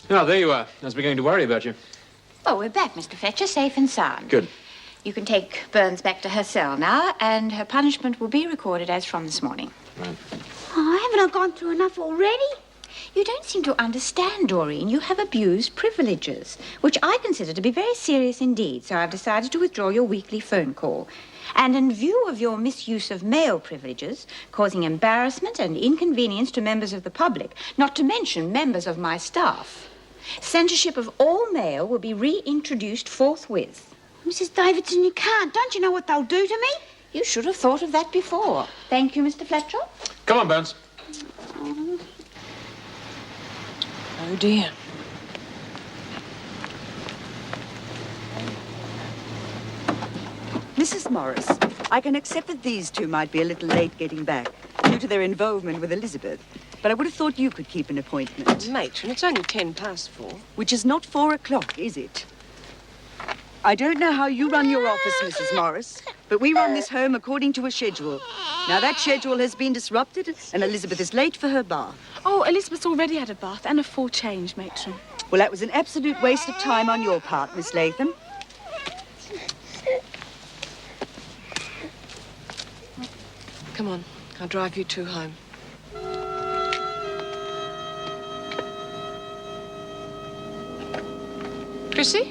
Oh, there you are. I was beginning to worry about you. Oh, we're back, Mr. Fletcher, safe and sound. Good. You can take Burns back to her cell now, and her punishment will be recorded as from this morning. Right. Oh, haven't I gone through enough already? You don't seem to understand, Doreen. You have abused privileges, which I consider to be very serious indeed, so I've decided to withdraw your weekly phone call. And in view of your misuse of male privileges, causing embarrassment and inconvenience to members of the public, not to mention members of my staff, censorship of all male will be reintroduced forthwith. Mrs. Davidson, you can't. Don't you know what they'll do to me? You should have thought of that before. Thank you, Mr. Fletcher. Come on, Burns. Oh, dear. Mrs. Morris, I can accept that these two might be a little late getting back due to their involvement with Elizabeth, but I would have thought you could keep an appointment. Matron, it's only 4:10. Which is not 4 o'clock, is it? I don't know how you run your office, Mrs. Morris, but we run this home according to a schedule. Now, that schedule has been disrupted, and Elizabeth is late for her bath. Oh, Elizabeth's already had a bath and a full change, matron. Well, that was an absolute waste of time on your part, Miss Latham. Come on, I'll drive you two home. Chrissy?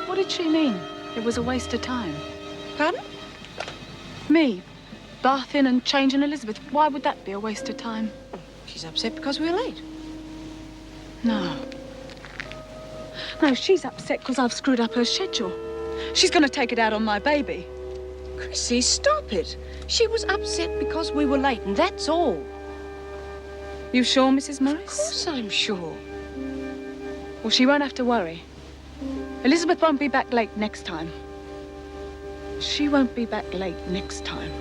What did she mean? It was a waste of time. Pardon? Me, bathing and changing Elizabeth. Why would that be a waste of time? She's upset because we were late. No. No, she's upset because I've screwed up her schedule. She's going to take it out on my baby. Chrissy, stop it. She was upset because we were late, and that's all. You sure, Mrs. Of Morris? course I'm sure. Well, she won't have to worry. Elizabeth won't be back late next time. She won't be back late next time.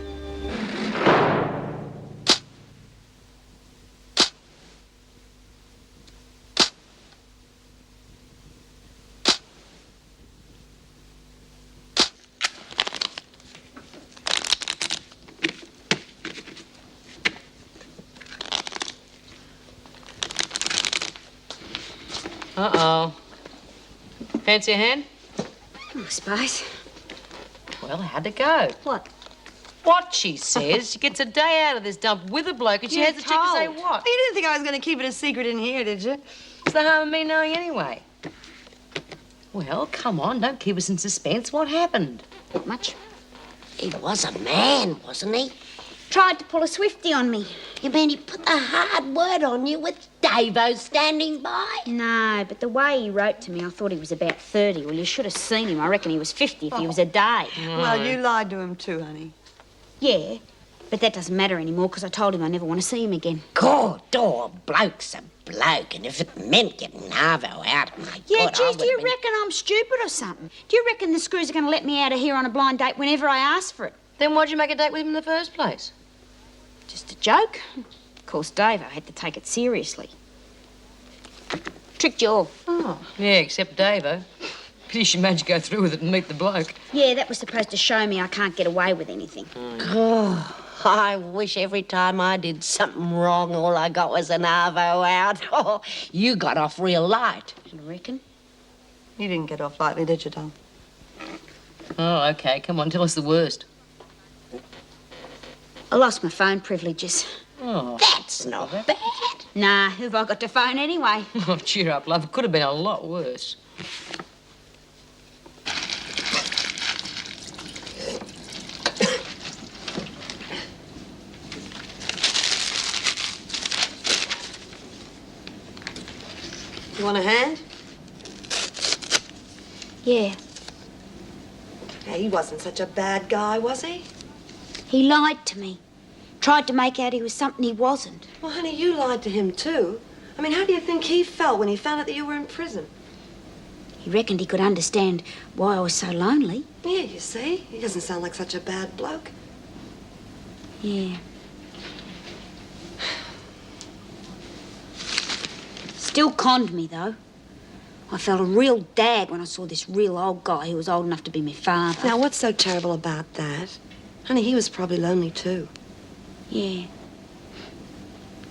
Uh-oh. Fancy a hand? Oh, I suppose. Well, how'd it go? What? What, she says. She gets a day out of this dump with a bloke and she has the cheek to say what? You didn't think I was going to keep it a secret in here, did you? What's the harm of me knowing anyway? Well, come on, don't keep us in suspense. What happened? Not much. He was a man, wasn't he? Tried to pull a swifty on me. You mean he put the hard word on you with Davo standing by? No, but the way he wrote to me, I thought he was about 30. Well, you should have seen him. I reckon he was 50 if he was a day. Well, you lied to him too, honey. Yeah, but that doesn't matter anymore because I told him I never want to see him again. God, a bloke's a bloke, and if it meant getting Arvo out, my Yeah, God, geez, do you reckon I'm stupid or something? Do you reckon the screws are going to let me out of here on a blind date whenever I ask for it? Then why'd you make a date with him in the first place? Just a joke. Of course, Davo had to take it seriously. Tricked you all. Oh, yeah, except Davo. Pity she made you go through with it and meet the bloke. Yeah, that was supposed to show me I can't get away with anything. Oh, I wish every time I did something wrong, all I got was an Arvo out. Oh, you got off real light. You reckon? You didn't get off lightly, did you, Tom? Oh, OK, come on, tell us the worst. I lost my phone privileges. Oh, That's not bad. Nah, who've I got to phone anyway? oh, cheer up, love. It could have been a lot worse. You want a hand? Yeah. Hey, he wasn't such a bad guy, was he? He lied to me. Tried to make out he was something he wasn't. Well, honey, you lied to him too. I mean, how do you think he felt when he found out that you were in prison? He reckoned he could understand why I was so lonely. Yeah, you see? He doesn't sound like such a bad bloke. Yeah. Still conned me, though. I felt a real dag when I saw this real old guy who was old enough to be my father. Now, what's so terrible about that? Honey, he was probably lonely too. Yeah.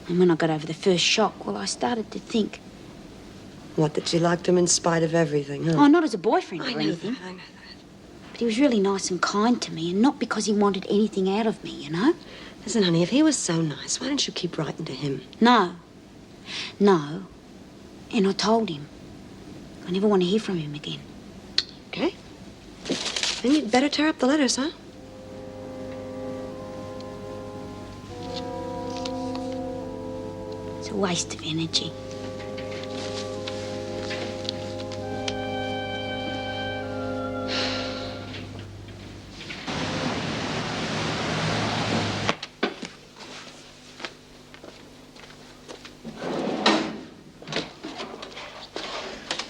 And when I got over the first shock, well, I started to think, What, that you liked him in spite of everything, huh? oh, not as a boyfriend I or know anything. that, I know that. But he was really nice and kind to me, and not because he wanted anything out of me, you know? Listen, honey, if he was so nice, why don't you keep writing to him? No. No. And I told him. I never want to hear from him again. Okay. Then you'd better tear up the letters, huh? It's a waste of energy.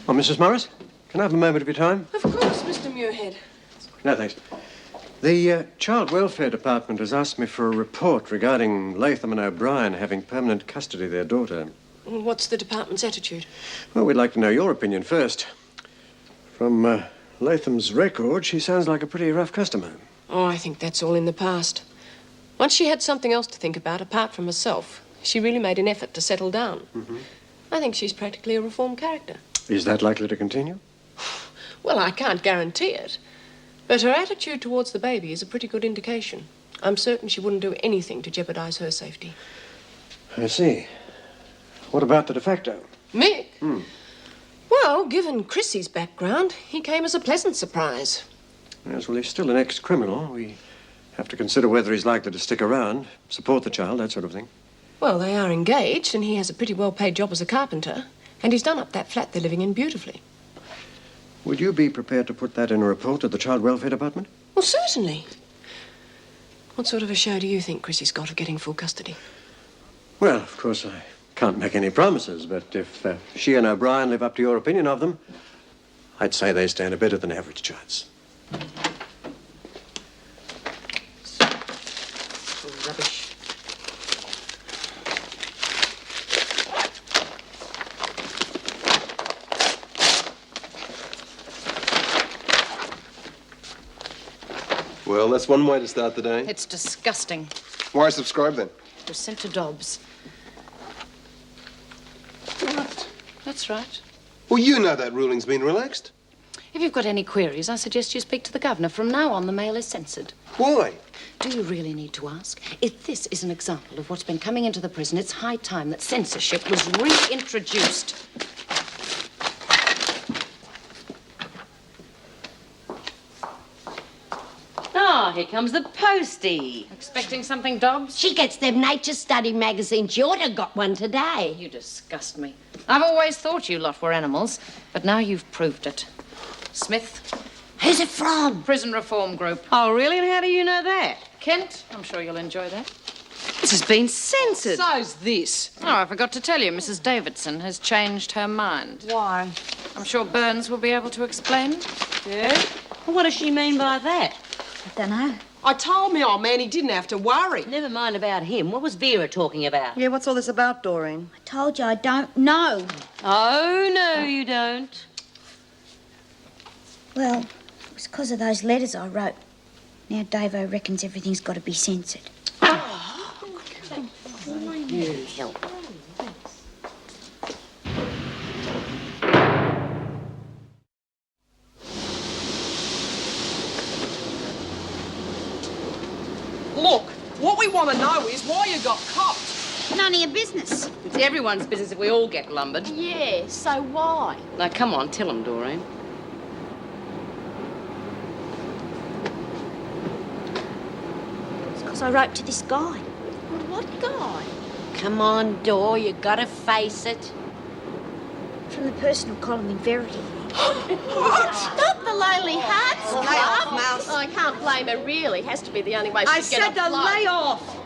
Oh, Mrs. Morris, can I have a moment of your time? Of course, Mr. Muirhead. No, thanks. The Child Welfare Department has asked me for a report regarding Latham and O'Brien having permanent custody of their daughter. What's the department's attitude? Well, we'd like to know your opinion first. From Latham's record, she sounds like a pretty rough customer. Oh, I think that's all in the past. Once she had something else to think about apart from herself, she really made an effort to settle down. Mm-hmm. I think she's practically a reformed character. Is that likely to continue? Well, I can't guarantee it. But her attitude towards the baby is a pretty good indication. I'm certain she wouldn't do anything to jeopardize her safety. I see. What about the de facto? Mick? Well, given Chrissy's background, he came as a pleasant surprise. Yes, well, he's still an ex-criminal. We have to consider whether he's likely to stick around, support the child, that sort of thing. Well, they are engaged, and he has a pretty well-paid job as a carpenter. And he's done up that flat they're living in beautifully. Would you be prepared to put that in a report to the Child Welfare Department? Well, certainly. What sort of a show do you think Chrissy's got of getting full custody? Well, of course, I can't make any promises, but if she and O'Brien live up to your opinion of them, I'd say they stand a better than average chance. Rubbish. Well, that's one way to start the day. It's disgusting. Why subscribe then? It was sent to Dobbs. What? That's right. Well, you know that ruling's been relaxed. If you've got any queries, I suggest you speak to the governor. From now on, the mail is censored. Why? Do you really need to ask? If this is an example of what's been coming into the prison, it's high time that censorship was reintroduced. Oh, here comes the postie. Expecting something, Dobbs? She gets them nature study magazines. You ought to have got one today. You disgust me. I've always thought you lot were animals, but now you've proved it. Smith, Who's it from? Prison Reform Group. Oh, really? And how do you know that? Kent, I'm sure you'll enjoy that. This has been censored. So's this. Oh, I forgot to tell you, Mrs. Davidson has changed her mind. Why? I'm sure Burns will be able to explain. Yeah? Well, what does she mean by that? I don't know. I told me old man he didn't have to worry. Never mind about him. What was Vera talking about? Yeah, what's all this about, Doreen? I told you I don't know. Oh, no, you don't. Well, it was because of those letters I wrote. Now Davo reckons everything's got to be censored. Help. Look, what we want to know is why you got copped. None of your business. It's everyone's business if we all get lumbered. Yeah, so why? Now, come on, tell him, Doreen. It's because I wrote to this guy. What guy? Come on, Dor, you gotta face it. From the personal column in Verity. Not the Lonely Hearts Club. Lay off, Mouse. Oh, I can't blame her, really. Has to be the only way she I can get said off to life. lay off.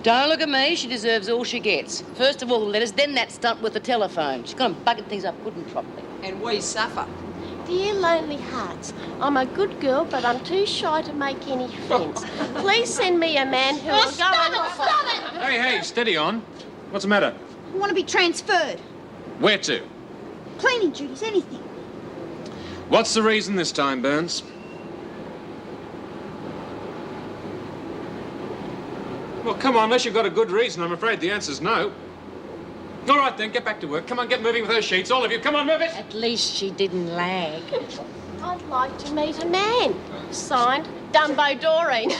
Don't look at me. She deserves all she gets. First of all, the letters, then that stunt with the telephone. She's gone and bugging things up good and properly. And we suffer. Dear Lonely Hearts, I'm a good girl, but I'm too shy to make any friends. Please send me a man who will go and... Stop it! Hey, steady on. What's the matter? I want to be transferred. Where to? Cleaning duties, anything. What's the reason this time, Burns? Well, come on, unless you've got a good reason, I'm afraid the answer's no. All right, then, get back to work. Come on, get moving with those sheets, all of you. Come on, move it. At least she didn't lag. I'd like to meet a man. Signed, Dumbo Doreen.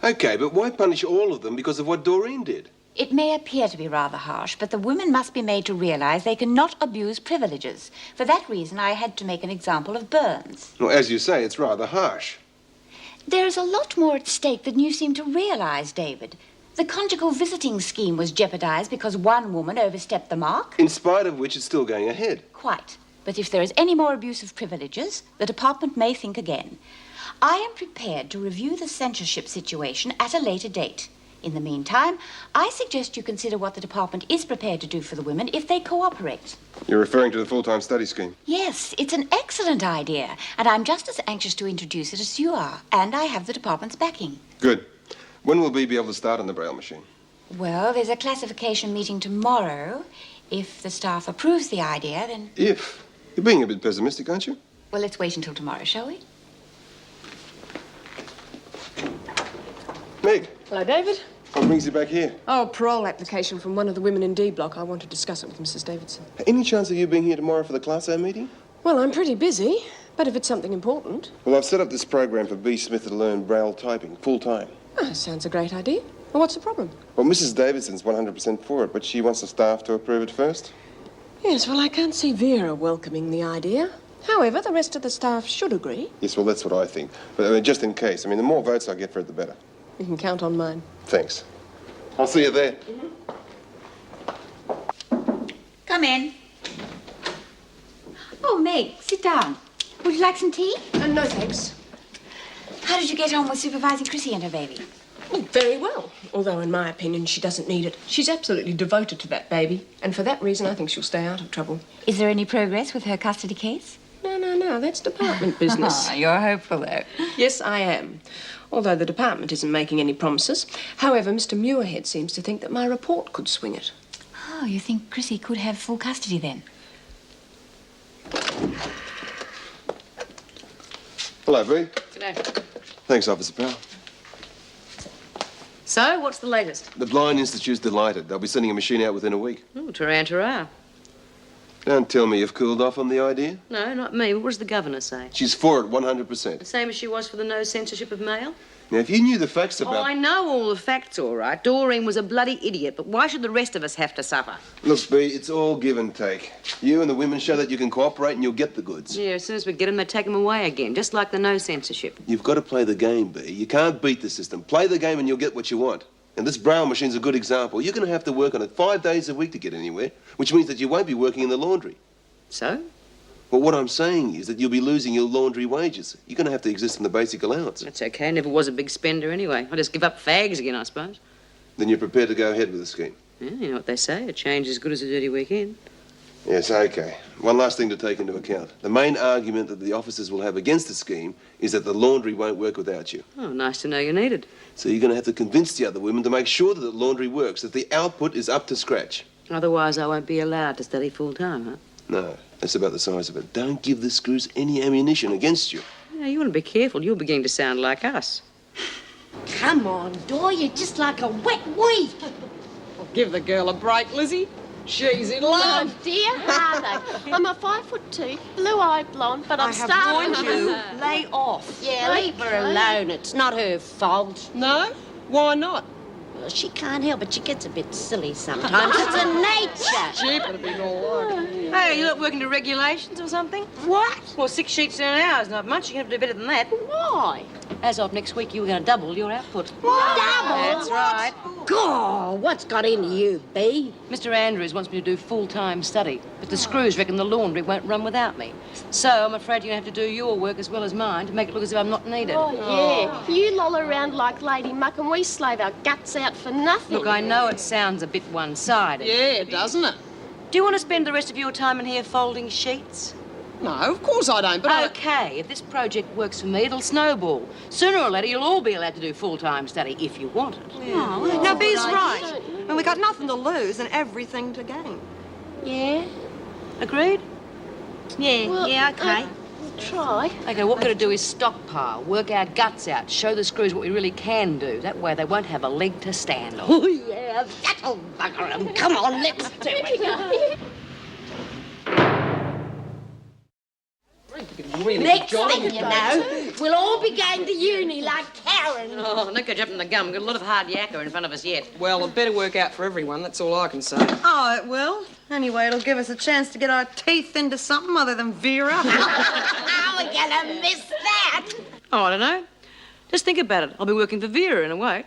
Okay, but why punish all of them because of what Doreen did? It may appear to be rather harsh, but the women must be made to realize they cannot abuse privileges. For that reason, I had to make an example of Burns. Well, as you say, it's rather harsh. There is a lot more at stake than you seem to realize, David. The conjugal visiting scheme was jeopardized because one woman overstepped the mark. In spite of which, it's still going ahead. Quite. But if there is any more abuse of privileges, the department may think again. I am prepared to review the censorship situation at a later date. In the meantime, I suggest you consider what the department is prepared to do for the women if they cooperate. You're referring to the full-time study scheme? Yes, it's an excellent idea, and I'm just as anxious to introduce it as you are, and I have the department's backing. Good. When will we be able to start on the Braille machine? Well, there's a classification meeting tomorrow. If the staff approves the idea, then... If? You're being a bit pessimistic, aren't you? Well, let's wait until tomorrow, shall we? Meg. Hello, David. What brings you back here? Oh, parole application from one of the women in D block. I want to discuss it with Mrs. Davidson. Any chance of you being here tomorrow for the Class A meeting? Well, I'm pretty busy, but if it's something important... Well, I've set up this program for B. Smith to learn Braille typing, full-time. Oh, sounds a great idea. Well, what's the problem? Well, Mrs. Davidson's 100% for it, but she wants the staff to approve it first. Yes, well, I can't see Vera welcoming the idea. However, the rest of the staff should agree. Yes, well, that's what I think. But just in case. The more votes I get for it, the better. You can count on mine. Thanks. I'll see you there. Come in. Oh, Meg, sit down. Would you like some tea? No, thanks. How did you get on with supervising Chrissy and her baby? Oh, very well. Although, in my opinion, she doesn't need it. She's absolutely devoted to that baby. And for that reason, I think she'll stay out of trouble. Is there any progress with her custody case? No. That's department business. You're hopeful, though. Yes, I am. Although the department isn't making any promises. However, Mr. Muirhead seems to think that my report could swing it. Oh, you think Chrissy could have full custody then? Hello, V. G'day. Thanks, Officer Powell. So, what's the latest? The Blind Institute's delighted. They'll be sending a machine out within a week. Oh, ta-ra. Don't tell me you've cooled off on the idea. No, not me. What does the governor say? She's for it 100%. The same as she was for the no censorship of mail? Now, if you knew the facts about... Oh, I know all the facts, all right. Doreen was a bloody idiot, but why should the rest of us have to suffer? Look, B, it's all give and take. You and the women show that you can cooperate and you'll get the goods. Yeah, as soon as we get them, they take them away again, just like the no censorship. You've got to play the game, B. You can't beat the system. Play the game and you'll get what you want. And this Braille machine's a good example. You're going to have to work on it 5 days a week to get anywhere, which means that you won't be working in the laundry. So? Well, what I'm saying is that you'll be losing your laundry wages. You're going to have to exist on the basic allowance. That's okay. Never was a big spender anyway. I just give up fags again, I suppose. Then you're prepared to go ahead with the scheme? Yeah, you know what they say. A change is as good as a dirty weekend. Yes, okay. One last thing to take into account. The main argument that the officers will have against the scheme is that the laundry won't work without you. Oh, nice to know you're needed. So you're going to have to convince the other women to make sure that the laundry works, that the output is up to scratch. Otherwise, I won't be allowed to study full-time, huh? No, that's about the size of it. Don't give the screws any ammunition against you. Yeah, you want to be careful. You're beginning to sound like us. Come on, Dor, you're just like a wet weed. Well, give the girl a break, Lizzie. She's in love. Oh, dear, are they? I'm a 5'2", blue-eyed blonde, but I'm starving. warned you. Lay off. Yeah, leave her alone. It's not her fault. No? Why not? Well, she can't help it. She gets a bit silly sometimes. It's a nature. She better be all right. Hey, you not working to regulations or something? What? Well, 6 sheets in an hour is not much. You have to do better than that. Why? As of next week, you were going to double your output. What? That's right. God, what's got into you, B? Mr. Andrews wants me to do full-time study, but the screws reckon the laundry won't run without me. So I'm afraid you're going to have to do your work as well as mine to make it look as if I'm not needed. Oh, yeah. You loll around like Lady Muck and we slave our guts out for nothing. Look, I know it sounds a bit one-sided. Yeah, doesn't it? Do you want to spend the rest of your time in here folding sheets? No, of course I don't, but Okay, if this project works for me, it'll snowball. Sooner or later, you'll all be allowed to do full-time study if you want it. Oh, now, B's right. And we got nothing to lose and everything to gain. Yeah? Agreed? Yeah, Well, yeah, okay. Try. Okay, what we're going to do is stockpile, work our guts out, show the screws what we really can do. That way they won't have a leg to stand on. Oh, yeah, that'll bugger 'em. Come on, let's do it. Next thing you know, we'll all be going to uni like Karen. Oh, not go jumping the gum. We've got a lot of hard yakka in front of us yet. Well, it better work out for everyone, that's all I can say. Oh, it will. Anyway, it'll give us a chance to get our teeth into something other than Vera. How are we gonna miss that? Oh, I don't know. Just think about it. I'll be working for Vera in a way.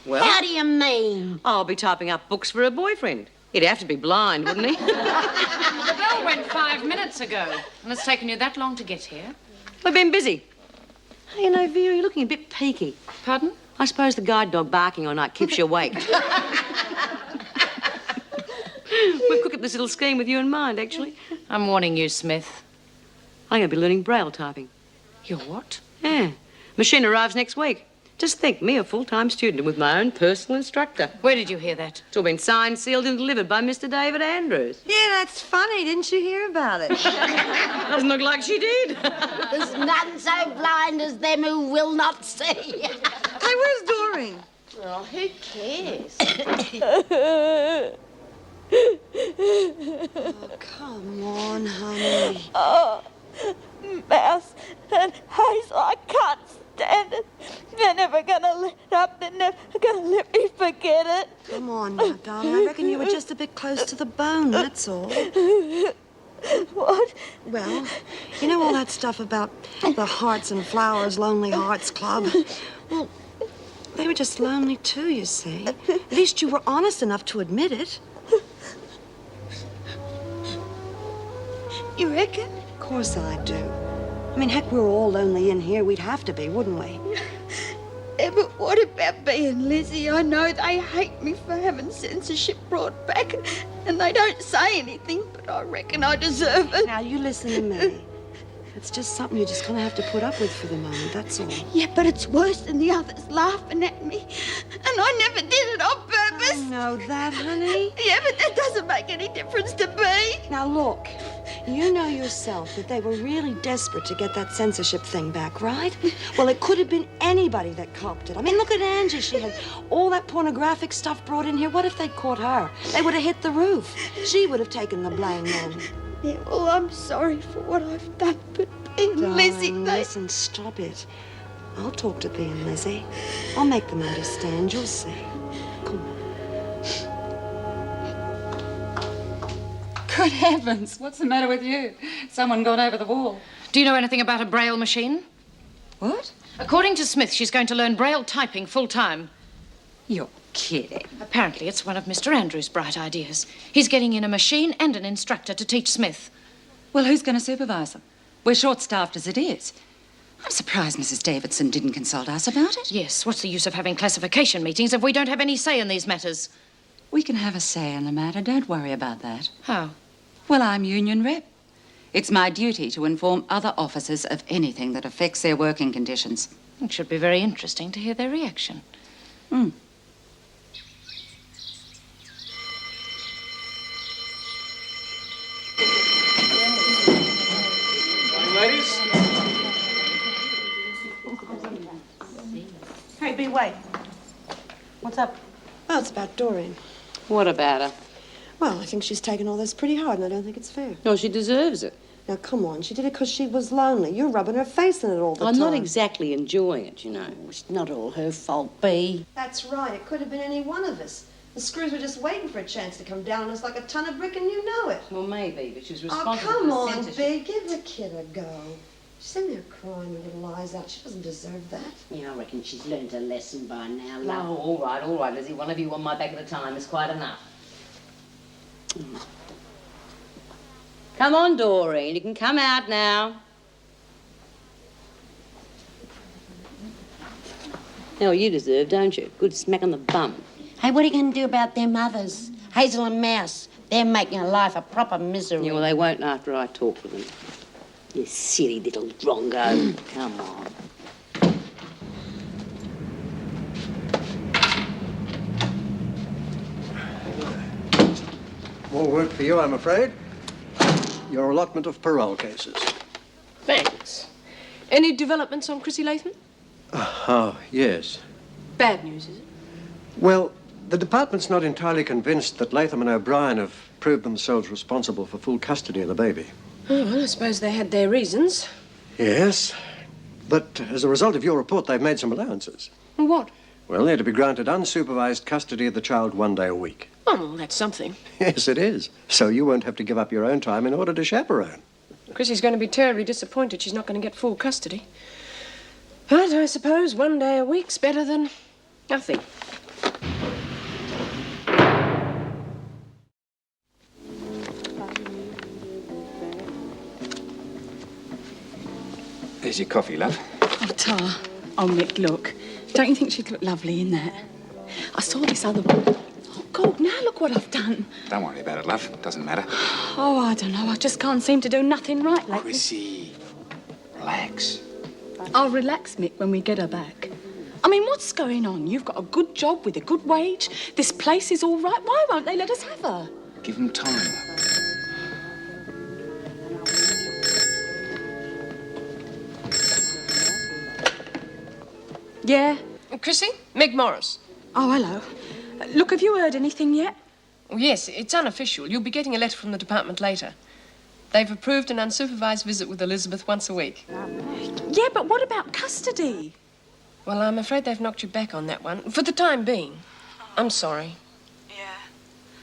Well, How do you mean? I'll be typing up books for her boyfriend. He'd have to be blind, wouldn't he? The bell went 5 minutes ago, and it's taken you that long to get here. We've been busy. Hey, you know, Vera, you're looking a bit peaky. Pardon? I suppose the guide dog barking all night keeps you awake. We've cooked up this little scheme with you in mind, actually. I'm warning you, Smith. I'm going to be learning Braille typing. You're what? Yeah. Machine arrives next week. Just think, me, a full-time student with my own personal instructor. Where did you hear that? It's all been signed, sealed, and delivered by Mr. David Andrews. Yeah, that's funny. Didn't you hear about it? Doesn't look like she did. There's none so blind as them who will not see. Hey, where's Doreen? Oh, who cares? Oh, come on, honey. Oh, Mouse and Hazel, I can't stand it. They're never gonna let up. They're never gonna let me forget it. Come on now, darling. I reckon you were just a bit close to the bone, that's all. What? Well, you know all that stuff about the Hearts and Flowers Lonely Hearts Club? Well, they were just lonely too, you see. At least you were honest enough to admit it. You reckon? Of course I do. I mean, heck, we're all lonely in here. We'd have to be, wouldn't we? Yeah, but what about me and Lizzie? I know they hate me for having censorship brought back, and they don't say anything, but I reckon I deserve it. Now, you listen to me. It's just something you're just going to have to put up with for the moment, that's all. Yeah, but it's worse than the others laughing at me, and I never did it on purpose. I know that, honey. Yeah, but that doesn't make any difference to me. Now, look, you know yourself that they were really desperate to get that censorship thing back, right? Well, it could have been anybody that copped it. I mean, look at Angie. She had all that pornographic stuff brought in here. What if they'd caught her? They would have hit the roof. She would have taken the blame then. Yeah, well, I'm sorry for what I've done, but Bea and Lizzie, they... Listen, stop it. I'll talk to Bea and Lizzie. I'll make them understand. You'll see. Come on. Good heavens, what's the matter with you? Someone got over the wall. Do you know anything about a Braille machine? What? According to Smith, she's going to learn Braille typing full-time. You're kidding. Apparently, it's one of Mr. Andrews' bright ideas. He's getting in a machine and an instructor to teach Smith. Well, who's going to supervise them? We're short-staffed as it is. I'm surprised Mrs. Davidson didn't consult us about it. Yes, what's the use of having classification meetings if we don't have any say in these matters? We can have a say in the matter. Don't worry about that. How? Well, I'm union rep. It's my duty to inform other officers of anything that affects their working conditions. It should be very interesting to hear their reaction. Hmm. Ladies? Hey, Bea, wait. What's up? Oh, it's about Doreen. What about her? Well, I think she's taken all this pretty hard, and I don't think it's fair. No, she deserves it. Now, come on. She did it because she was lonely. You're rubbing her face in it all the I'm time. not exactly enjoying it, you know. It's not all her fault, Bea. That's right. It could have been any one of us. The screws were just waiting for a chance to come down on us like a ton of brick, and you know it. Well, maybe, but she was Oh, responsible come for the on, censorship. Bea. Give the kid a go. She's in there crying her little eyes out. She doesn't deserve that. Yeah, I reckon she's learned her lesson by now, love. No, all right, Lizzie. One of you on my back at a time is quite enough. Come on, Doreen. You can come out now. Now, you deserve, don't you? Good smack on the bum. Hey, what are you going to do about them others? Hazel and Mouse. They're making her life a proper misery. Yeah, well, they won't after I talk to them. You silly little drongo. Come on. More work for you, I'm afraid. Your allotment of parole cases. Thanks. Any developments on Chrissy Latham? Oh, yes. Bad news, is it? Well, the department's not entirely convinced that Latham and O'Brien have proved themselves responsible for full custody of the baby. Oh, well, I suppose they had their reasons. Yes, but as a result of your report, they've made some allowances. What? Well, they're to be granted unsupervised custody of the child 1 day a week. Oh, well, that's something. Yes, it is. So you won't have to give up your own time in order to chaperone. Chrissy's going to be terribly disappointed she's not going to get full custody. But I suppose 1 day a week's better than nothing. There's your coffee, love. Oh, Tar. Oh, Mick, look. Don't you think she'd look lovely in that? I saw this other one. Oh, God, now look what I've done. Don't worry about it, love. Doesn't matter. Oh, I don't know. I just can't seem to do nothing right lately. Chrissy, relax. I'll relax, Mick, when we get her back. I mean, what's going on? You've got a good job with a good wage. This place is all right. Why won't they let us have her? Give them time. Yeah? Chrissy? Meg Morris. Oh, hello. Look, have you heard anything yet? Oh, yes, it's unofficial. You'll be getting a letter from the department later. They've approved an unsupervised visit with Elizabeth once a week. Yeah, but what about custody? Well, I'm afraid they've knocked you back on that one, for the time being. I'm sorry. Yeah.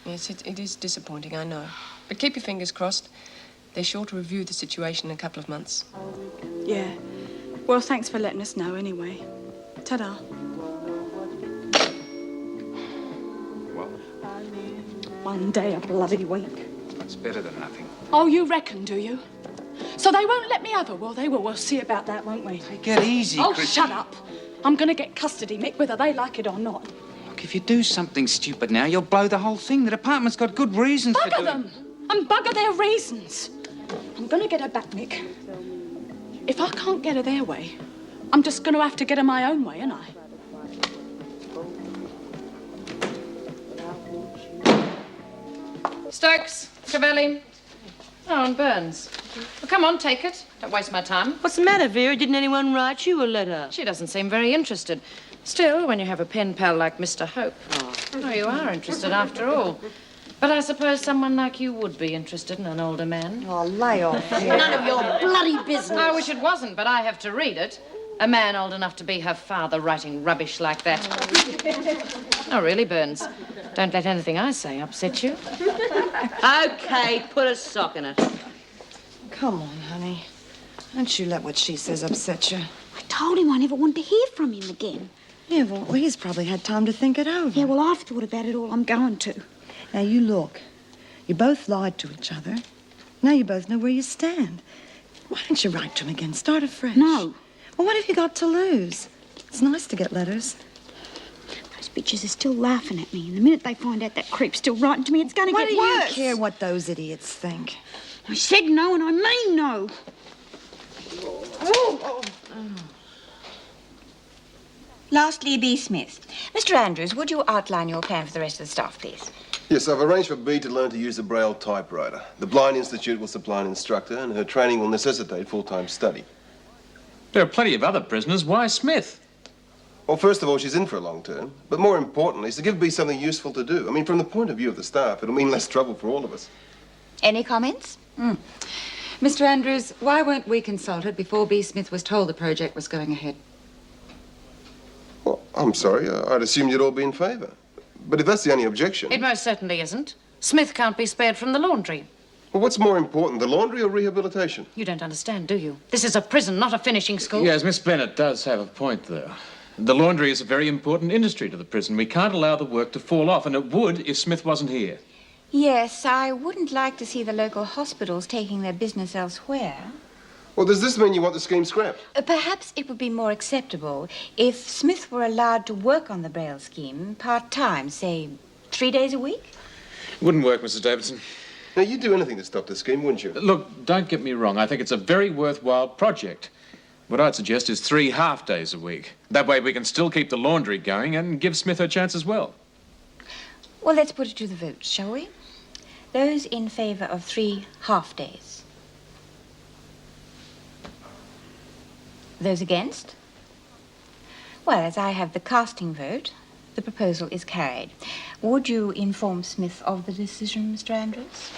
Yes, it is disappointing, I know. But keep your fingers crossed. They're sure to review the situation in a couple of months. Yeah. Well, thanks for letting us know anyway. Ta-da. What? 1 day a bloody week. It's better than nothing. Oh, you reckon, do you? So they won't let me have her, will they? Well, we'll see about that, won't we? Take it easy, Oh, Chrissy. shut up. I'm going to get custody, Mick, whether they like it or not. Look, if you do something stupid now, you'll blow the whole thing. The department's got good reasons for Bugger doing... them! And bugger their reasons. I'm going to get her back, Mick. If I can't get her their way, I'm just going to have to get her my own way, ain't I? Stokes, Cavelli. Oh, and Burns. Well, come on, take it. Don't waste my time. What's the matter, Vera? Didn't anyone write you a letter? She doesn't seem very interested. Still, when you have a pen pal like Mr. Hope... Oh, you are interested after all. But I suppose someone like you would be interested in an older man. Oh, lay off. None of your bloody business. I wish it wasn't, but I have to read it. A man old enough to be her father writing rubbish like that. Oh, really, Burns? Don't let anything I say upset you. Okay, put a sock in it. Come on, honey. Don't you let what she says upset you. I told him I never wanted to hear from him again. Yeah, well, he's probably had time to think it over. Yeah, well, I've thought about it all. I'm going to. Now, you look. You both lied to each other. Now you both know where you stand. Why don't you write to him again? Start afresh. No. Well, what have you got to lose? It's nice to get letters. Those bitches are still laughing at me. And the minute they find out that creep's still writing to me, it's going to Why get do you worse. care what those idiots think? I said no, and I mean no. Lastly, B. Smith. Mr. Andrews, would you outline your plan for the rest of the staff, please? Yes, I've arranged for Bee to learn to use the Braille typewriter. The Blind Institute will supply an instructor, and her training will necessitate full-time study. There are plenty of other prisoners. Why Smith? Well, first of all, she's in for a long term. But more importantly, is to give Bee something useful to do. I mean, from the point of view of the staff, it'll mean less trouble for all of us. Any comments? Mr. Andrews, why weren't we consulted before B. Smith was told the project was going ahead? Well, I'm sorry. I'd assumed you'd all be in favour. But if that's the only objection... It most certainly isn't. Smith can't be spared from the laundry. Well, what's more important, the laundry or rehabilitation? You don't understand, do you? This is a prison, not a finishing school. Yes, Miss Bennett does have a point, though. The laundry is a very important industry to the prison. We can't allow the work to fall off, and it would if Smith wasn't here. Yes, I wouldn't like to see the local hospitals taking their business elsewhere. Well, does this mean you want the scheme scrapped? Perhaps it would be more acceptable if Smith were allowed to work on the Braille scheme part-time, say 3 days a week. Wouldn't work, Mrs. Davidson. Now, you'd do anything to stop this scheme, wouldn't you? Look, don't get me wrong. I think it's a very worthwhile project. What I'd suggest is 3 half-days a week. That way we can still keep the laundry going and give Smith her chance as well. Well, let's put it to the vote, shall we? Those in favour of 3 half-days. Those against? Well, as I have the casting vote, the proposal is carried. Would you inform Smith of the decision, Mr. Andrews?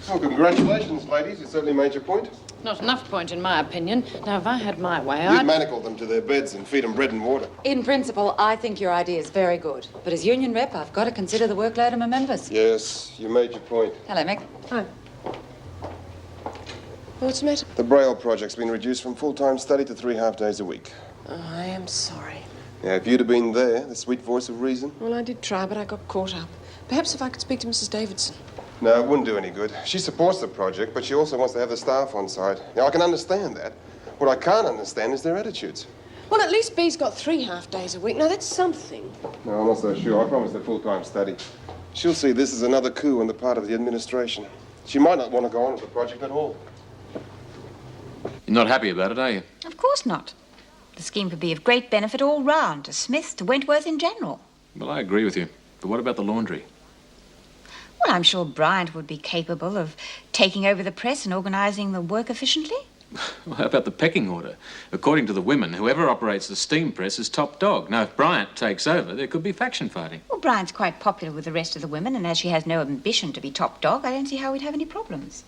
Well, congratulations, ladies. You certainly made your point. Not enough point, in my opinion. Now, if I had my way, You'd I'd... manacle them to their beds and feed them bread and water. In principle, I think your idea is very good. But as union rep, I've got to consider the workload of my members. Yes, you made your point. Hello, Mick. Hi. What's the matter? The Braille project's been reduced from full-time study to 3 half-days a week. Oh, I am sorry. Now, if you'd have been there, the sweet voice of reason... Well, I did try, but I got caught up. Perhaps if I could speak to Mrs. Davidson. No, it wouldn't do any good. She supports the project, but she also wants to have the staff on site. Now, I can understand that. What I can't understand is their attitudes. Well, at least Bee's got 3 half-days a week. Now, that's something. No, I'm not so sure. I promised her full-time study. She'll see this as another coup on the part of the administration. She might not want to go on with the project at all. You're not happy about it, are you? Of course not. The scheme could be of great benefit all round, to Smith, to Wentworth in general. Well, I agree with you. But what about the laundry? Well, I'm sure Bryant would be capable of taking over the press and organising the work efficiently. Well, how about the pecking order? According to the women, whoever operates the steam press is top dog. Now, if Bryant takes over, there could be faction fighting. Well, Bryant's quite popular with the rest of the women, and as she has no ambition to be top dog, I don't see how we'd have any problems.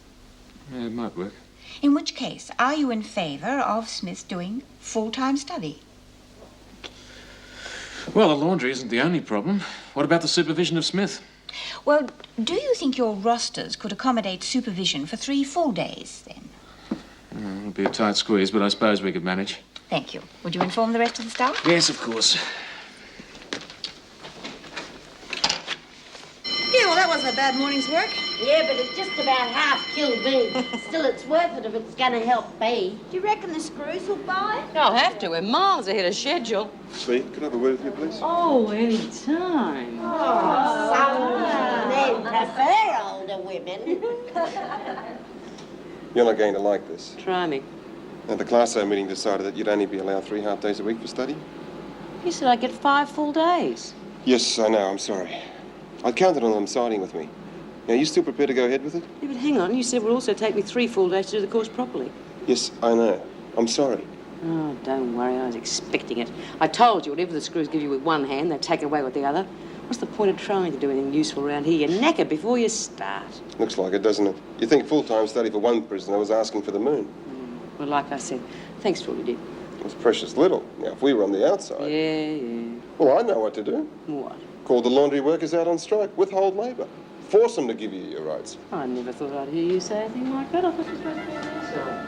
Yeah, it might work. In which case, are you in favour of Smith doing full-time study? Well, the laundry isn't the only problem. What about the supervision of Smith? Well, do you think your rosters could accommodate supervision for 3 full days, then? It'll be a tight squeeze, but I suppose we could manage. Thank you. Would you inform the rest of the staff? Yes, of course. Yeah, well, that wasn't a bad morning's work. Yeah, but it's just about half killed Bee. Still, it's worth it if it's going to help Bee. Do you reckon the screws will buy it? I'll have to. We're miles ahead of schedule. Bee, can I have a word with you, please? Oh, any time. Some men prefer older women. You're not going to like this. Try me. Now, the class A meeting decided that you'd only be allowed 3 half-days a week for study. You said I'd get 5 full days. Yes, I know. I'm sorry. I counted on them siding with me. Now, you still prepared to go ahead with it? Yeah, but hang on. You said it would also take me 3 full days to do the course properly. Yes, I know. I'm sorry. Oh, don't worry. I was expecting it. I told you, whatever the screws give you with one hand, they take away with the other. What's the point of trying to do anything useful around here? You're knackered before you start. Looks like it, doesn't it? You think full-time study for one prisoner was asking for the moon? Well, like I said, thanks for all you did. It's precious little. Now, if we were on the outside... Yeah. Well, I know what to do. What? Call the laundry workers out on strike. Withhold labour. Force them to give you your rights. I never thought I'd hear you say anything like that. I thought you were supposed to be on their side.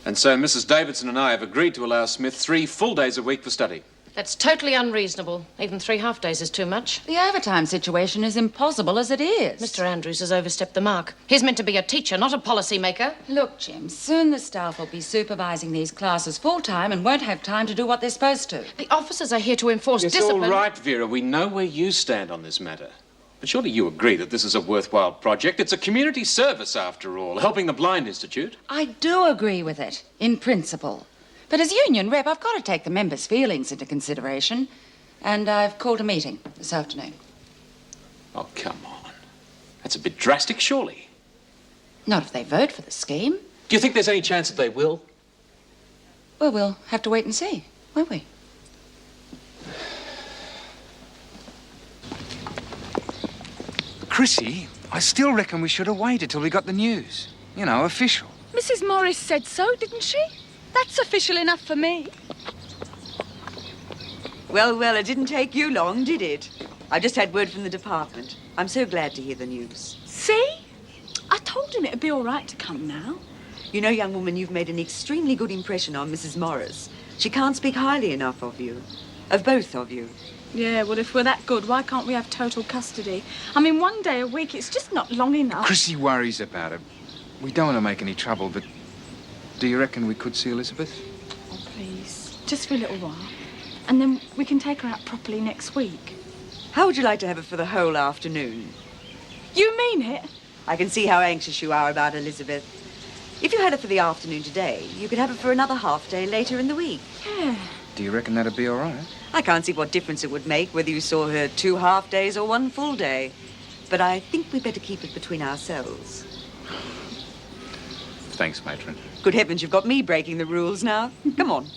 And so Mrs. Davidson and I have agreed to allow Smith 3 full days a week for study. That's totally unreasonable. Even 3 half-days is too much. The overtime situation is impossible as it is. Mr. Andrews has overstepped the mark. He's meant to be a teacher, not a policy maker. Look, Jim, soon the staff will be supervising these classes full-time and won't have time to do what they're supposed to. The officers are here to enforce It's discipline. all right, Vera. We know where you stand on this matter. But surely you agree that this is a worthwhile project. It's a community service, after all, helping the Blind Institute. I do agree with it, in principle. But as union rep, I've got to take the members' feelings into consideration. And I've called a meeting this afternoon. Oh, come on. That's a bit drastic, surely. Not if they vote for the scheme. Do you think there's any chance that they will? Well, we'll have to wait and see, won't we? Chrissy, I still reckon we should have waited till we got the news. You know, official. Mrs. Morris said so, didn't she? That's official enough for me. Well, well, it didn't take you long, did it? I just had word from the department. I'm so glad to hear the news. See? I told him it'd be all right to come now. You know, young woman, you've made an extremely good impression on Mrs. Morris. She can't speak highly enough of you. Of both of you. Yeah, well, if we're that good, why can't we have total custody? I mean, 1 day a week, it's just not long enough. Chrissy worries about it. We don't want to make any trouble, but do you reckon we could see Elizabeth? Oh, please. Just for a little while. And then we can take her out properly next week. How would you like to have her for the whole afternoon? You mean it? I can see how anxious you are about Elizabeth. If you had her for the afternoon today, you could have her for another half day later in the week. Yeah. Do you reckon that'd be all right? I can't see what difference it would make whether you saw her 2 half days or 1 full day. But I think we better keep it between ourselves. Thanks, matron. Good heavens, you've got me breaking the rules now. Come on.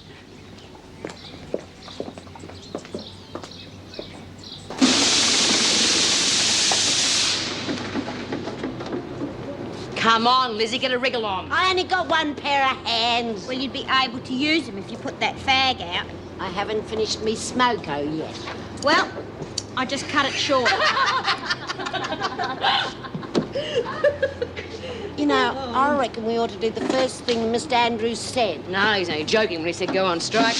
Come on, Lizzie, get a wriggle on. I only got 1 pair of hands. Well, you'd be able to use them if you put that fag out. I haven't finished me smoko yet. Well, I just cut it short. You know, I reckon we ought to do the first thing Mr. Andrews said. No, he's only joking when he said go on strike.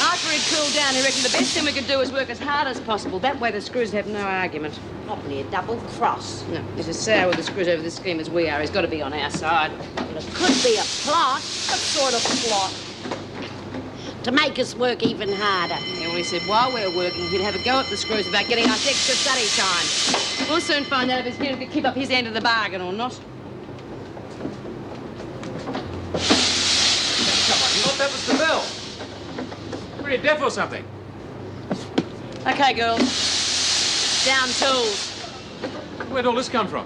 After he'd cooled down, he reckoned the best thing we could do was work as hard as possible. That way the screws have no argument. Probably a double cross. No, he's as sour with the screws over this scheme as we are. He's got to be on our side. Well, it could be a plot. What sort of plot? To make us work even harder. Yeah, well, he said while we're working, he'd have a go at the screws about getting us extra study time. We'll soon find out if he's going to keep up his end of the bargain or not. Come on, you thought that was the bell. Were you deaf or something? Okay, girls. Down tools. Where'd all this come from?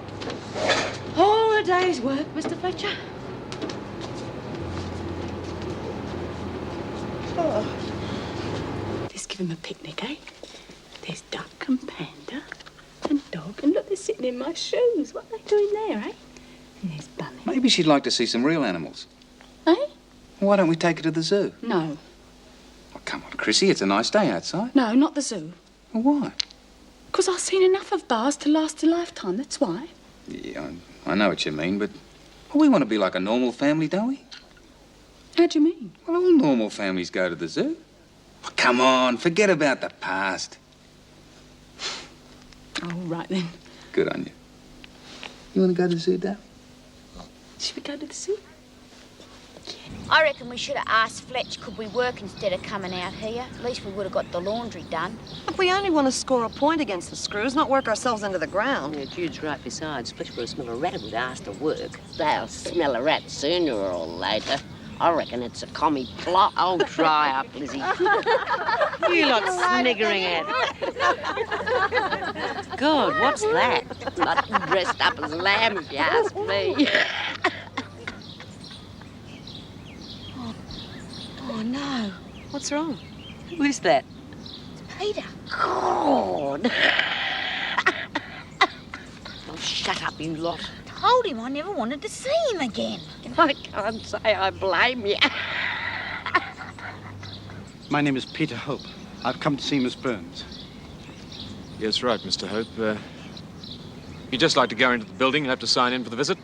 All a day's work, Mr. Fletcher. Let's give him a picnic, eh? There's duck and panda and dog. And look, they're sitting in my shoes. What are they doing there, eh? And there's Bunny. Maybe she'd like to see some real animals. Eh? Why don't we take her to the zoo? No. Oh, come on, Chrissy, it's a nice day outside. No, not the zoo. Well, why? Because I've seen enough of bars to last a lifetime, that's why. Yeah, I know what you mean, but we want to be like a normal family, don't we? How do you mean? Well, all normal families go to the zoo. Oh, come on, forget about the past. Oh, right then. Good on you. You want to go to the zoo, Dad? Should we go to the zoo? I reckon we should have asked Fletch could we work instead of coming out here. At least we would have got the laundry done. Look, we only want to score a point against the screws, not work ourselves into the ground. Yeah, Jude's right. Besides, Fletcher will smell a rat if we'd asked to work. They'll smell a rat sooner or later. I reckon it's a commie plot. Oh, dry up, Lizzie. You lot sniggering at. God, what's that? Not dressed up as lamb, if you ask me. Oh, no. What's wrong? Who is that? Peter. God. Oh, shut up, you lot. Told him I never wanted to see him again. I can't say I blame you. My name is Peter Hope. I've come to see Miss Burns. Yes, right, Mr. Hope. You'd just like to go into the building and have to sign in for the visit?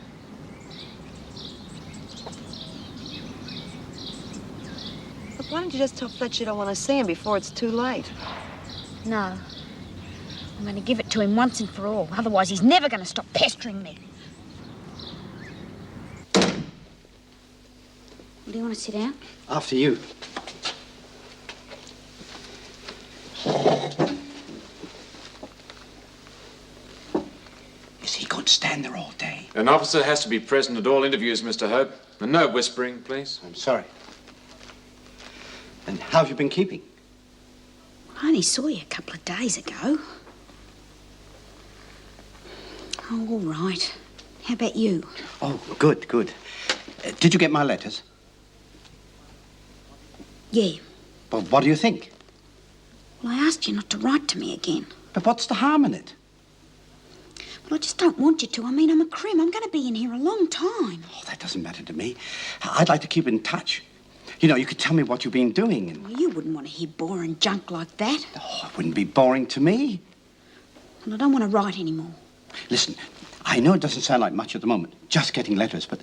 Look, why don't you just tell Fletcher you don't want to see him before it's too late? No. I'm going to give it to him once and for all. Otherwise, he's never going to stop pestering me. Do you want to sit down? After you. Is he going to stand there all day? An officer has to be present at all interviews, Mr. Hope. And no whispering, please. I'm sorry. And how have you been keeping? I only saw you a couple of days ago. Oh, all right. How about you? Oh, good, good. Did you get my letters? Yeah. Well, what do you think? Well, I asked you not to write to me again. But what's the harm in it? Well, I just don't want you to. I mean, I'm a crim. I'm going to be in here a long time. Oh, that doesn't matter to me. I'd like to keep in touch. You know, you could tell me what you've been doing. And... Well, you wouldn't want to hear boring junk like that. Oh, it wouldn't be boring to me. Well, I don't want to write anymore. Listen, I know it doesn't sound like much at the moment, just getting letters, but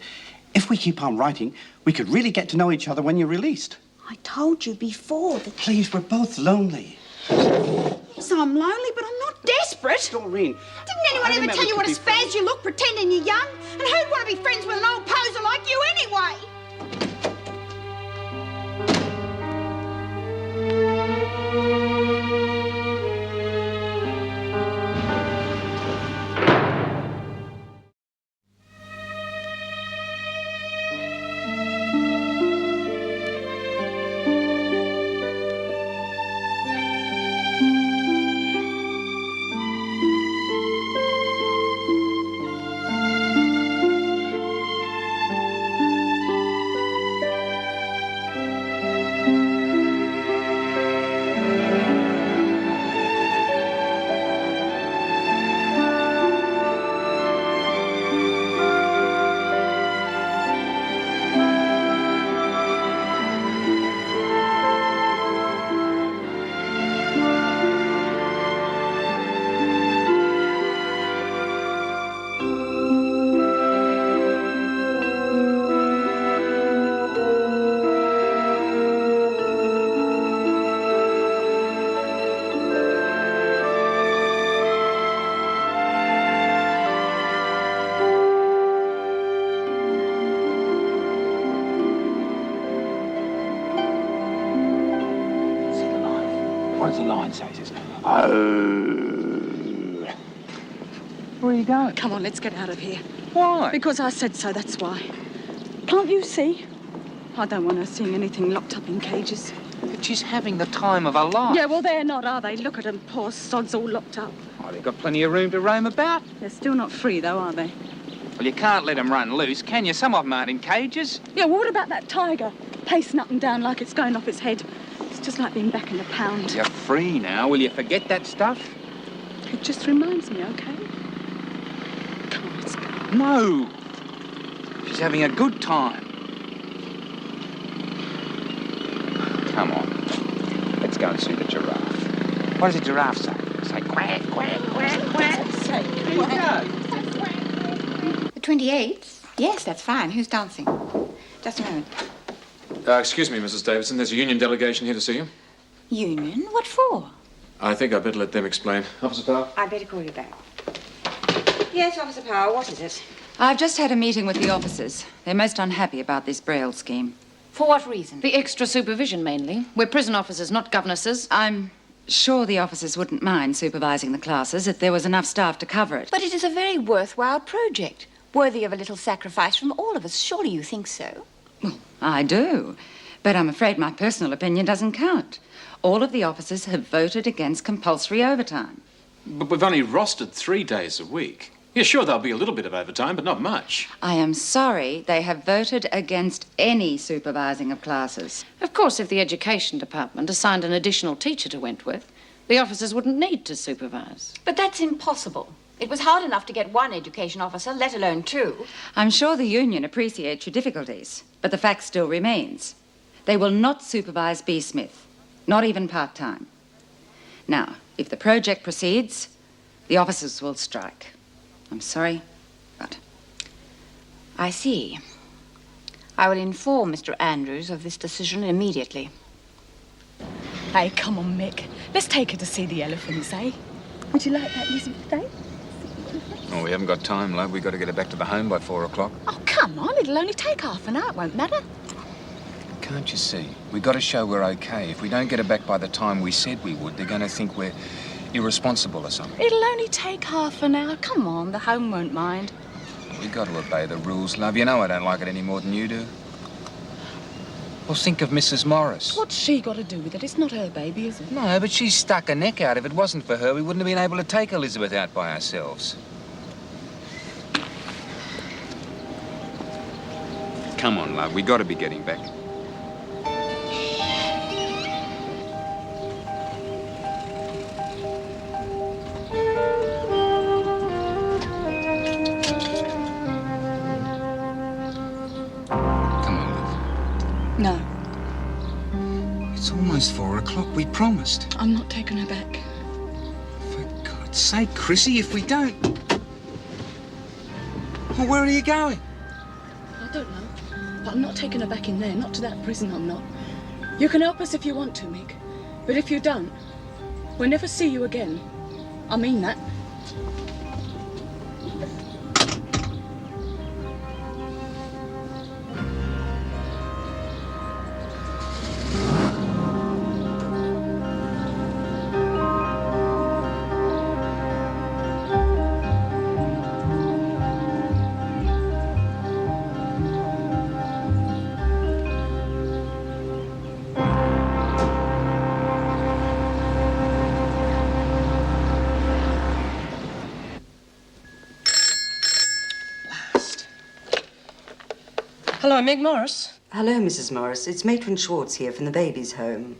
if we keep on writing, we could really get to know each other when you're released. I told you before that... Please, we're both lonely. Yes, I'm lonely, but I'm not desperate. Doreen. Didn't anyone ever tell you what a spaz you look pretending you're young? And who'd want to be friends with an old poser like you anyway? What does the line say? It says, oh. Where are you going? Come on, let's get out of here. Why? Because I said so, that's why. Can't you see? I don't want her seeing anything locked up in cages. But she's having the time of her life. Yeah, well, they're not, are they? Look at them, poor sods all locked up. Oh, they've got plenty of room to roam about. They're still not free, though, are they? Well, you can't let them run loose, can you? Some of them aren't in cages. Yeah, well, what about that tiger? Pacing up and down like it's going off its head. It's just like being back in the pound. You're free now. Will you forget that stuff? It just reminds me, OK? Come on, let's go. No. She's having a good time. Come on. Let's go and see the giraffe. What does a giraffe say? Say quack, quack, quack, quack. The 28th? Yes, that's fine. Who's dancing? Just a moment. Excuse me, Mrs. Davidson. There's a union delegation here to see you. Union? What for? I think I'd better let them explain. Officer Power? I'd better call you back. Yes, Officer Power, what is it? I've just had a meeting with the officers. They're most unhappy about this Braille scheme. For what reason? The extra supervision, mainly. We're prison officers, not governesses. I'm sure the officers wouldn't mind supervising the classes if there was enough staff to cover it. But it is a very worthwhile project, worthy of a little sacrifice from all of us. Surely you think so? Well, I do. But I'm afraid my personal opinion doesn't count. All of the officers have voted against compulsory overtime. But we've only rostered 3 days a week. Yeah, sure, there'll be a little bit of overtime, but not much. I am sorry they have voted against any supervising of classes. Of course, if the education department assigned an additional teacher to Wentworth, the officers wouldn't need to supervise. But that's impossible. It was hard enough to get one education officer, let alone 2. I'm sure the union appreciates your difficulties, but the fact still remains. They will not supervise B. Smith, not even part-time. Now, if the project proceeds, the officers will strike. I'm sorry, but... I see. I will inform Mr. Andrews of this decision immediately. Hey, come on, Mick. Let's take her to see the elephants, eh? Would you like that, Elizabeth, eh? Oh, we haven't got time, love. We've got to get her back to the home by 4 o'clock. Oh, come on. It'll only take half an hour. It won't matter. Can't you see? We've got to show we're okay. If we don't get her back by the time we said we would, they're going to think we're irresponsible or something. It'll only take half an hour. Come on, the home won't mind. We've got to obey the rules, love. You know I don't like it any more than you do. Well, think of Mrs. Morris. What's she got to do with it? It's not her baby, is it? No, but she's stuck her neck out. If it wasn't for her, we wouldn't have been able to take Elizabeth out by ourselves. Come on, love. We've got to be getting back. No. It's almost 4 o'clock. We promised. I'm not taking her back. For God's sake, Chrissy, if we don't... Well, where are you going? I don't know. But I'm not taking her back in there. Not to that prison, I'm not. You can help us if you want to, Mick. But if you don't, we'll never see you again. I mean that. Hello, Meg Morris. Hello, Mrs. Morris. It's Matron Schwartz here from the baby's home.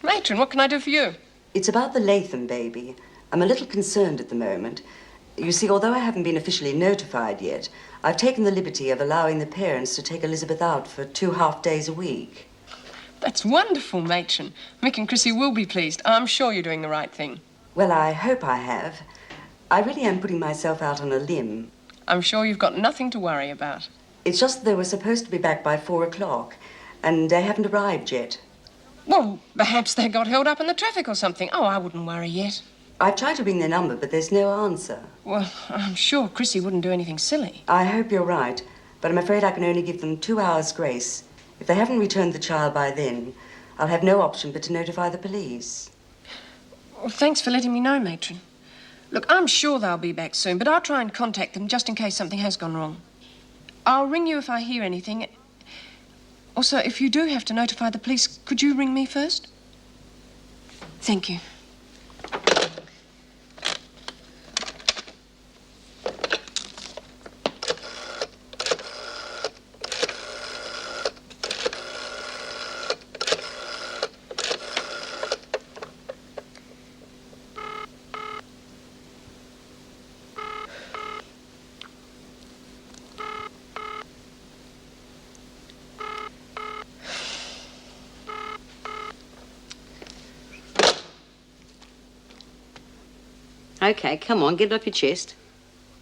Matron, what can I do for you? It's about the Latham baby. I'm a little concerned at the moment. You see, although I haven't been officially notified yet, I've taken the liberty of allowing the parents to take Elizabeth out for 2 half-days a week. That's wonderful, Matron. Mick and Chrissy will be pleased. I'm sure you're doing the right thing. Well, I hope I have. I really am putting myself out on a limb. I'm sure you've got nothing to worry about. It's just that they were supposed to be back by 4 o'clock, and they haven't arrived yet. Well, perhaps they got held up in the traffic or something. Oh, I wouldn't worry yet. I've tried to ring their number, but there's no answer. Well, I'm sure Chrissy wouldn't do anything silly. I hope you're right, but I'm afraid I can only give them 2 hours' grace. If they haven't returned the child by then, I'll have no option but to notify the police. Well, thanks for letting me know, Matron. Look, I'm sure they'll be back soon, but I'll try and contact them just in case something has gone wrong. I'll ring you if I hear anything. Also, if you do have to notify the police, could you ring me first? Thank you. Okay, come on, get it off your chest.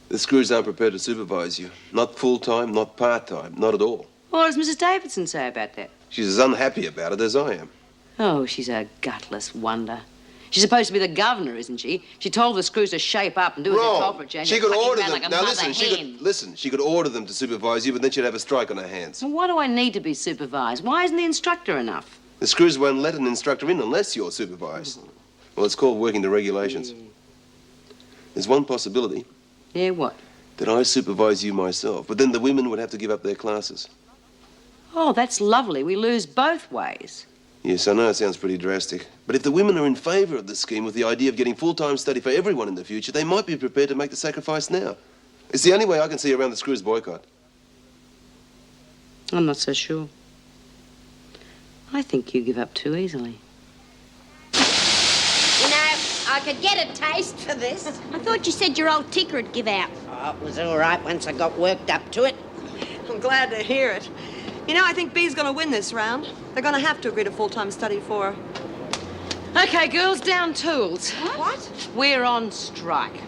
The screws aren't prepared to supervise you. Not full-time, not part-time, not at all. What does Mrs. Davidson say about that? She's as unhappy about it as I am. Oh, she's a gutless wonder. She's supposed to be the governor, isn't she? She told the screws to shape up and do as they're told for a change. She could order them. Like a Now mother listen, hen. she could order them to supervise you, but then she'd have a strike on her hands. Well, why do I need to be supervised? Why isn't the instructor enough? The screws won't let an instructor in unless you're supervised. Well, it's called working to regulations. There's one possibility. Yeah, what? That I supervise you myself, but then the women would have to give up their classes. Oh, that's lovely. We lose both ways. Yes, I know it sounds pretty drastic, but if the women are in favour of the scheme with the idea of getting full-time study for everyone in the future, they might be prepared to make the sacrifice now. It's the only way I can see around the screws boycott. I'm not so sure. I think you give up too easily. You know, I could get a taste for this. I thought you said your old ticker would give out. Oh, it was all right once I got worked up to it. I'm glad to hear it. You know, I think B's going to win this round. They're going to have to agree to full-time study for her. Okay, girls, down tools. What? We're on strike.